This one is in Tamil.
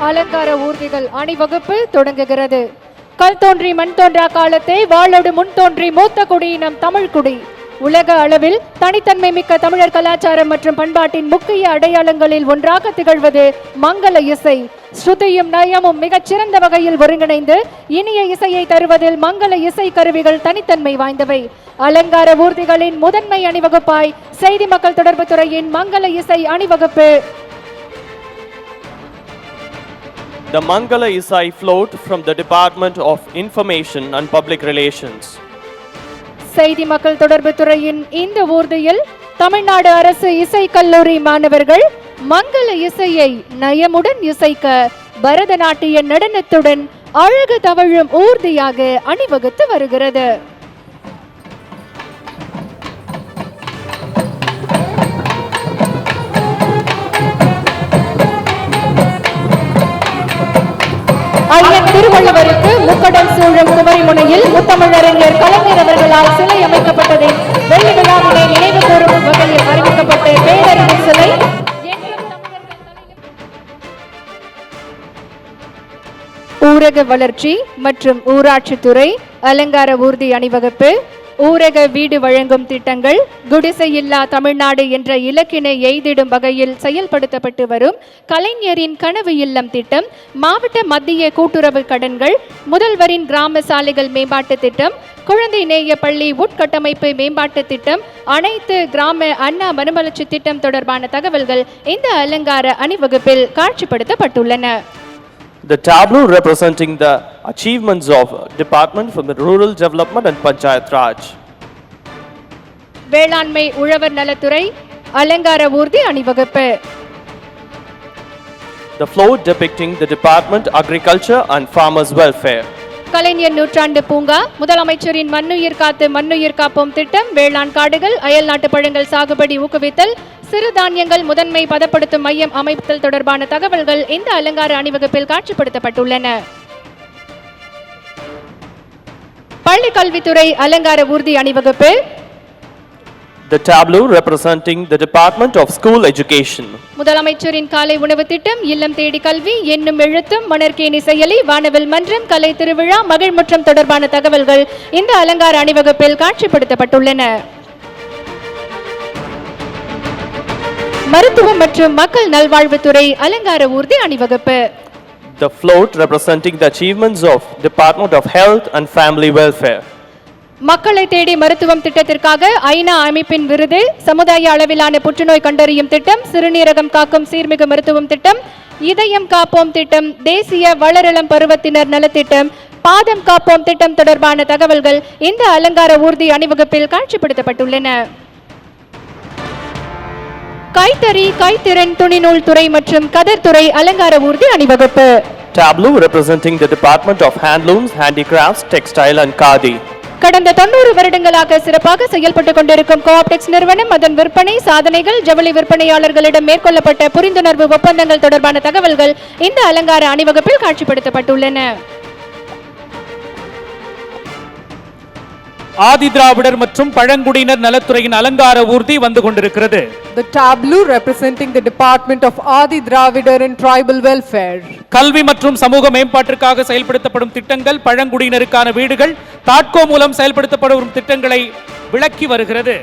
அலங்கார ஊர்திகள் அணிவகுப்பு தொடங்குகிறது. கல் தோன்றி மண் தோன்றா காலத்தை வாளோடு முன் தோன்றி மூத்த குடியினம் தமிழ் குடி. உலக அளவில் தனித்தன்மை மிக்க தமிழர் கலாச்சாரம் மற்றும் பண்பாட்டின் முக்கிய அடையாளங்களில் ஒன்றாக திகழ்வது மங்கள இசை. ஸ்ருதியும் நயமும் மிகச் சிறந்த வகையில் ஒருங்கிணைந்து இனிய இசையை தருவதில் மங்கள இசை கருவிகள் தனித்தன்மை வாய்ந்தவை. அலங்கார ஊர்திகளின் முதன்மை அணிவகுப்பாய் செய்தி மக்கள் தொடர்பு துறையின் மங்கள இசை அணிவகுப்பு. The Mangala Isai float from the Department of Information and Public Relations. செய்தி மக்கள் தொடர்பு துறையின் இந்த ஊர்தியில் தமிழ்நாடு அரசு இசை கல்லூரி மாணவர்கள் மங்கள இசையை நயமுடன் இசைக்க பரதநாட்டிய நடனத்துடன் அழகு தவழும் ஊர்தியாக அணிவகுத்து வருகிறது. ஐயன் திருவள்ளுவருக்கு முக்கடல் சூழும் குமரி முனையில் முத்தமிழறிஞர் கலைஞர் அவர்களால் சிலை அமைக்கப்பட்டதை வெள்ளி விழாவினை நினைவு கூறும் வகையில் அறிவிக்கப்பட்ட பேரறிவு சிலை. ஊரக வளர்ச்சி மற்றும் ஊராட்சித்துறை அலங்கார ஊர்தி அணிவகுப்பு. ஊரக வீடு வழங்கும் திட்டங்கள் குடிசையில்லா தமிழ்நாடு என்ற இலக்கினை எய்திடும் வகையில் செயல்படுத்தப்பட்டு வரும் கலைஞரின் கனவு இல்லம் திட்டம், மாவட்ட மத்திய கூட்டுறவு கடன்கள், முதல்வரின் கிராம சாலைகள் மேம்பாட்டு திட்டம், குழந்தை நேய பள்ளி உட்கட்டமைப்பு மேம்பாட்டு திட்டம், அனைத்து கிராம அண்ணா மறுமலர்ச்சி திட்டம் தொடர்பான தகவல்கள் இந்த அலங்கார அணிவகுப்பில் காட்சிப்படுத்தப்பட்டுள்ளன. The tableau representing the achievements of Department from the Rural Development and Panchayat Raj. வேளாண்மை உழவர் நலத்துறை அலங்கார ஊர்தி அணிவகுப்பு. The float depicting the Department Agriculture and Farmers Welfare. கலைஞர் நூற்றாண்டு பூங்கா, முதலமைச்சரின் மண்ணுயிர் காத்து மண்ணுயிர் காப்போம் திட்டம், வேளாண் காடுகள், அயல் நாட்டு பழங்கள் சாகுபடி ஊக்குவித்தல், சிறு தானியங்கள் முதன்மை பதப்படுத்தும் மையம் அமைத்தல் தொடர்பான தகவல்கள் இந்த அலங்கார அணிவகுப்பில் காட்சிப்படுத்தப்பட்டுள்ளன. பள்ளி கல்வித்துறை அலங்கார ஊர்தி அணிவகுப்பு. The tableau representing the Department of School Education. முதலமைச்சரின் காலை உணவு திட்டம், இல்லம் தேடி கல்வி, எண்ணும் எழுத்தும், மணற்கேணி செயலி, வானவில் மன்றம், கலை திருவிழா, மகிழ்முற்றம் தொடர்பான தகவல்கள் இந்த அலங்கார அணிவகுப்பில் காட்சிப்படுத்தப்பட்டுள்ளன. மருத்துவம் மற்றும் மக்கள் நல்வாழ்வுத்துறை அலங்கார ஊர்தி அணிவகுப்பு. The float representing the achievements of Department of Health and Family Welfare. மக்களை தேடி மருத்துவம் திட்டத்திற்காக ஐநா அமைப்பின் விருது, சமுதாய அளவிலான புற்றுநோய் கண்டறியும் திட்டம், சிறுநீரகம் காக்கும் சீர்மிகு மருத்துவம் திட்டம், இதயம் காப்போம் திட்டம், தேசிய வளரிளம் பருவத்தினர் நலத்திட்டம், பாதம் காப்போம் திட்டம் தொடர்பான தகவல்கள் இந்த அலங்கார ஊர்தி அணிவகுப்பில் காட்சிப்படுத்தப்பட்டுள்ளன. கைத்தறி, கைத்திறன், துணிநூல் துறை மற்றும் கதர் துறை அலங்கார ஊர்தி அணிவகுப்பு. Tableau representing the Department of Handlooms, Handicrafts, Textile and Khadi. கடந்த 90 வருடங்களாக சிறப்பாக செயல்பட்டுக் கொண்டிருக்கும் கோஆப்டெக்ஸ் நிறுவனம், அதன் விற்பனை சாதனைகள், ஜவுளி விற்பனையாளர்களிடம் மேற்கொள்ளப்பட்ட புரிந்துணர்வு ஒப்பந்தங்கள் தொடர்பான தகவல்கள் இந்த அலங்கார அணிவகுப்பில் காட்சிப்படுத்தப்பட்டுள்ளன. ஆதி திராவிடர் மற்றும் பழங்குடியினர் நலத்துறையின் அலங்கார ஊர்தி வந்து கொண்டிருக்கிறது. The tableau representing the Department of Adi Dravidar and Tribal Welfare. கல்வி மற்றும் சமூக மேம்பாட்டிற்காக செயல்படுத்தப்படும் திட்டங்கள், பழங்குடியினருக்கான வீடுகள், தாட்கோ மூலம் செயல்படுத்தப்படும் திட்டங்களை விளக்கி வருகிறது.